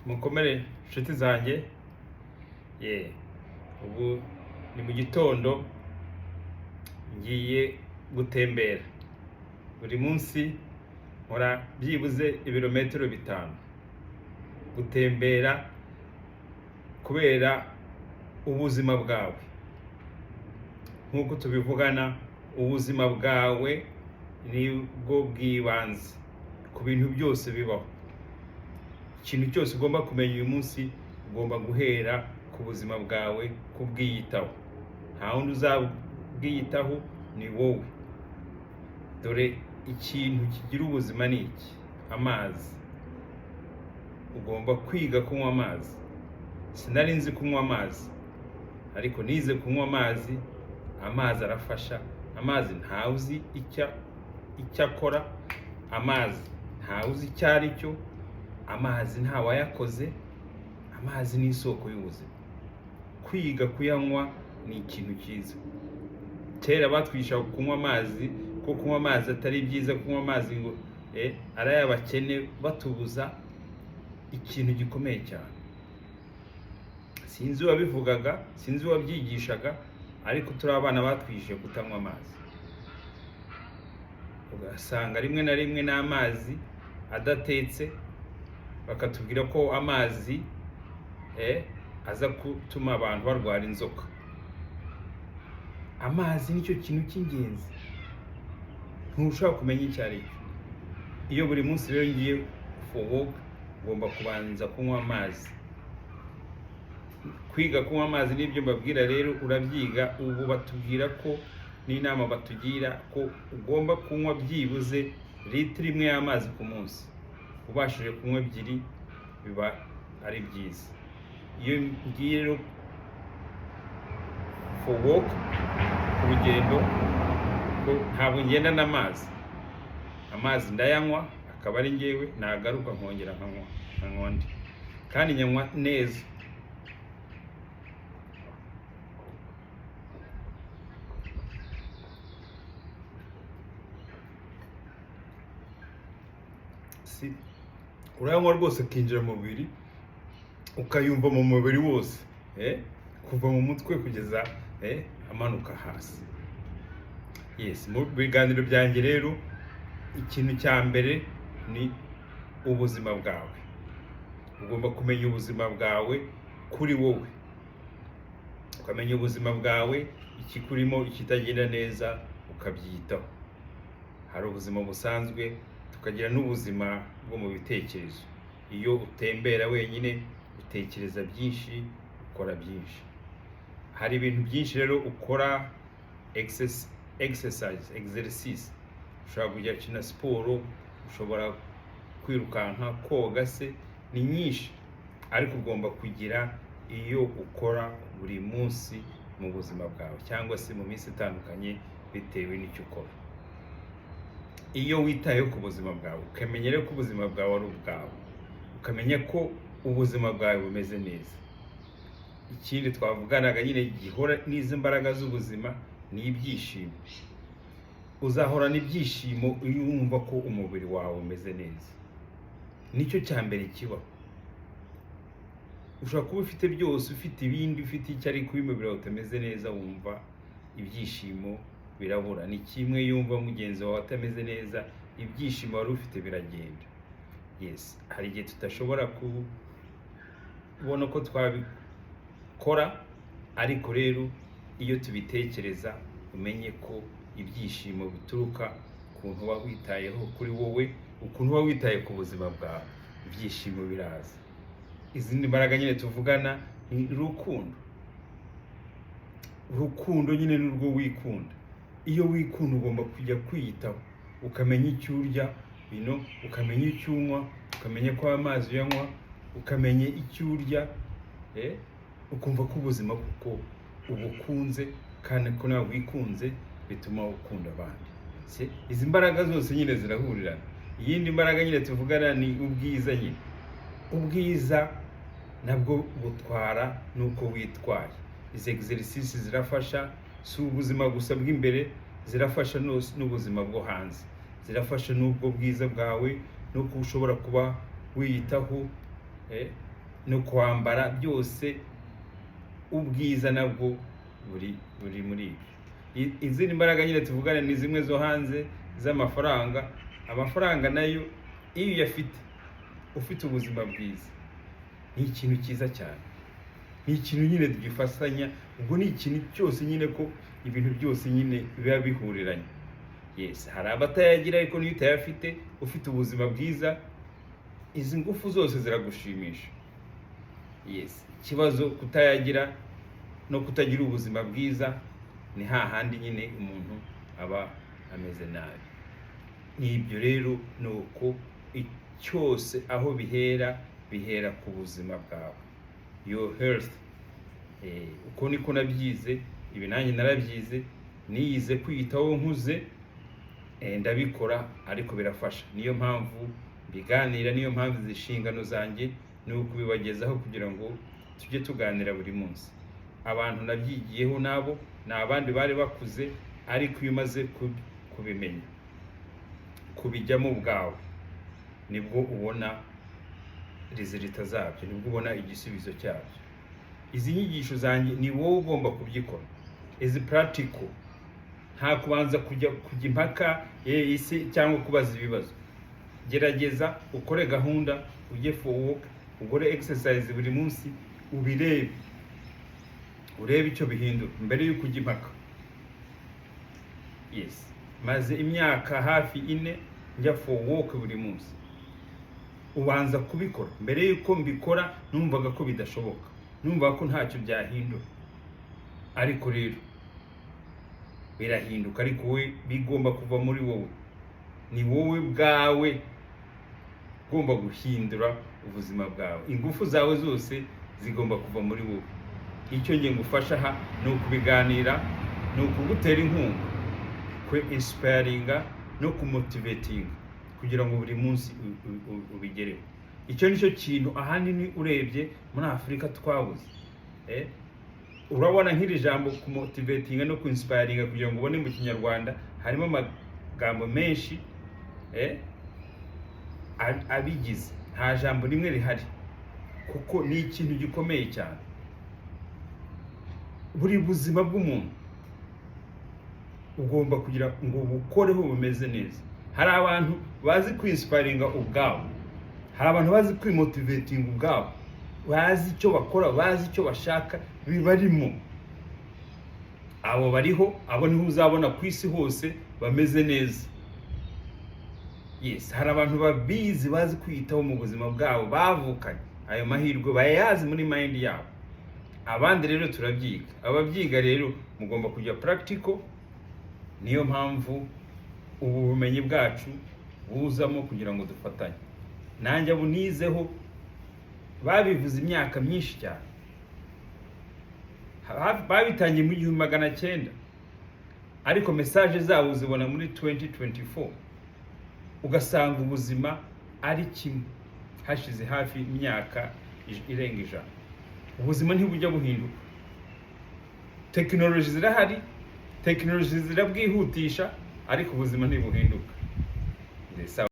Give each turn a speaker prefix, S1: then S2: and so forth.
S1: mukomere inshuti zanjye. Ubu ni mu gitondo ngiye gutembera. Buri munsi nkora byibuze ibirometero 5 gutembera, kubera ubuzima bwawe. Nk'uko tubivugana, ubuzima bwawe nibwo bw'ibanze ku bintu byose bibaho. Ikintu cyose ugomba kumenya uyu munsi, ugomba guhera ku buzima bwawe kubwiyitaho. Nta wundi uzabwiyitaho, ni wowe. Dore ikintu kigira ubuzima ni iki: amazi. Ugomba kwiga kunywa amazi. Sinari nzi kunywa amazi, ariko nize kunywa amazi. Amazi arafasha. Amazi ntawe uzi icyo akora. Amazi ntawe uzi icyo ari cyo. Amazi nta wayakoze. Amazi ni isoko y'ubuzima. Kwiga kuyanywa ni ikintu cyiza. Kera batwishaga kunywa amazi, ko kunywa amazi atari byiza, kunywa amazi ngo ari ay'abakene, batubuza ikintu gikomeye cyane. Sinzi uwabivugaga, sinzi uwabyigishaga, ariko turi abana batwishe kutanywa amazi. Ugasanga rimwe na rimwe n'amazi adatetse, bakatubwira ko amazi aza gutuma abantu barwara inzoka. Amazi nicyo kintu cy'ingenzi. Ntushobora kumenya icyo ari cyo. Iyo buri munsi rero ngiye for walk, ngomba kubanza kunywa amazi. Kwiga kunywa amazi n'ibyo mbabwira rero urabyiga. Ubu batubwira ko n'inama batugira ko ugomba kunywa byibuze litiro 1 y'amazi ku munsi. Ubashije kunywa 2 biba ari byiza. Iyo ngiye rero for walk, ku rugendo, ntabwo ngenda n'amazi. Amazi ndayanywa, akaba ari ngewe nagaruka nkongera nkanywa andi, kandi nyanywa neza. Urayanywa rwose akinjira mu mubiri, ukayumva mu mubiri wose, kuva mu mutwe kugeza amanuka hasi. Mu biganiro byanjye rero, ikintu cya mbere ni ubuzima bwawe. Ugomba kumenya ubuzima bwawe kuri wowe, ukamenya ubuzima bwawe, ikikurimo, ikitagenda neza, ukabyitaho. Hari ubuzima busanzwe, tukagira n'ubuzima bwo mu bitekerezo. Iyo utembera wenyine, utekereza byinshi, ukora byinshi. Hari ibintu byinshi rero ukora, exercise. Ushobora kujya gukina siporo, ushobora kwirukanka, koga se, ni nyinshi. Ariko ugomba kugira iyo ukora buri munsi mu buzima bwawe, cyangwa se mu minsi itandukanye bitewe n'icyo ukora. Iyo witayeho ku buzima bwawe, ukamenya rero ko ubuzima bwawe ari ubwawe, ukamenya ko ubuzima bwawe bumeze neza. Ikindi twavuganaga nyine gihora n'izi mbaraga z'ubuzima ni ibyishimo. Uzahorana ibyishimo iyo wumva ko umubiri wawe umeze neza. Nicyo cya mbere kibaho. Ushobora kuba ufite byose, ufite ibindi, ufite icyo, ariko iyo umubiri wawe utameze neza, wumva ibyishimo birabura. Ni kimwe yumva mugenzi wawe atameze neza, ibyishimo wari ufite biragenda. Hari igihe tudashobora kubona ko twabikora, ariko rero iyo tubitekereza, umenye ko ibyishimo bituruka ukuntu uba witayeho kuri wowe, ukuntu uba witaye ku buzima bwawe, ibyishimo biraza. Izindi mbaraga nyine tuvugana ni urukundo. Urukundo nyine ni urwo wikunda. Iyo wikunda, ugomba kujya kwiyitaho, ukamenya icyo urya, ukamenya icyo unywa, ukamenya ko amazi uyanywa, ukamenya icyo urya, ukumva ko ubuzima kuko ubukunze, kandi ko nawe wikunze bituma ukunda abandi. Izi mbaraga zose nyine zirahurirana. Iyindi mbaraga nyine tuvugana ni ubwiza nyine. Ubwiza nabwo butwara nuko witwaye. Izi exercice zirafasha, si ubuzima gusa bw'imbere, zirafasha n'ubuzima bwo hanze. Zirafasha n'ubwo bwiza bwawe, no kuba ushobora kuba wiyitaho, no kwambara byose, ubwiza nabwo buri muri ibyo. Izindi mbaraga nyine tuvugana ni zimwe zo hanze z'amafaranga. Amafaranga nayo iyo uyafite ufite ubuzima bwiza ni ikintu cyiza cyane, ni ikintu nyine tugifatanya. Ubwo ni ikintu cyose nyine ko ibintu byose nyine biba bihuriranye. Yes, hari abatayagira, ariko niyo utayafite ufite ubuzima bwiza, izi ngufu zose ziragushimisha. Yes, ikibazo kutayagira no kutagira ubuzima bwiza, ni hahandi nyine umuntu aba ameze nabi. Nibyo rero, nuko cyose aho bihera ku buzima bwawe, your health. Uko niko nabyize, ibi nanjye narabyize, niyize kwiyitaho nkuze, ndabikora ariko birafasha. Niyo mpamvu biganira, niyo mpamvu zishingano zanjye ni ukubibagezaho kugira ngo tujye tuganira buri munsi. Abantu nabyigiyeho nabo ni abandi bari bakuze, ariko iyo umaze kubimenya, kubijyamo ubwawe, nibwo ubona resulta zabyo, nibwo ubona igisubizo cyabyo. Izi nyigisho zanjye ni wowe ugomba kubyikora, izi practical, nta kubanza kujya impaka isi cyangwa kubaza ibibazo. Gerageza ukore gahunda, ujye for walk, ukore exercise buri munsi, urebe icyo bihindura mbere y'uko ujya impaka. Yes, maze imyaka hafi 4 njya for walk buri munsi. Ubanza kubikora. Mbere y'uko mbikora numvaga ko bidashoboka, numvaga ko ntacyo byahindura, ariko rero birahinduka. Ariko we bigomba kuva muri wowe, ni wowe bwawe ugomba guhindura ubuzima bwawe. Ingufu zawe zose zigomba kuva muri wowe. Icyo ngiye ngufasha aha ni ukubiganira, ni ukugutera inkunga, inspiringa no kumotivatinga kugira ngo buri munsi ubigereho. Icyo nicyo kintu ahanini urebye muri Afurika twabuze. Urabona nk'iri jambo kumotivatinga no kuinspiringa, kugira ngo ubone mu Kinyarwanda harimo amagambo menshi abigize, nta jambo rimwe rihari, kuko ni ikintu gikomeye cyane. Buri buzima bw'umuntu ugomba kugira ngo bukoreho bumeze neza. Hari abantu bazi kwinspiringa ubwabo, hari abantu bazi kwimotivatinga ubwabo, bazi icyo bakora, bazi icyo bashaka, bibarimo. Abo bariho, abo niho uzabona ku isi hose bameze neza. Yes, hari abantu babizi, bazi kwiyitaho mu buzima bwabo, bavukanye ayo mahirwe, bayazi muri mind yabo. Abandi rero turabyiga. Ababyiga rero mugomba kujya practical. Niyo mpamvu ubu bumenyi bwacu buzamo kugira ngo dufatanye. Nanjye abo nizeho babivuze imyaka myinshi cyane, babitangiye mu 1900, ariko message zabo uzibona muri 2024. Ugasanga ubuzima ari kimwe hashize hafi imyaka irenga 100. Ubuzima ntibujya buhinduka. Technology zirahari, technology zirabwihutisha, ariko ubuzima ntibuhinduka.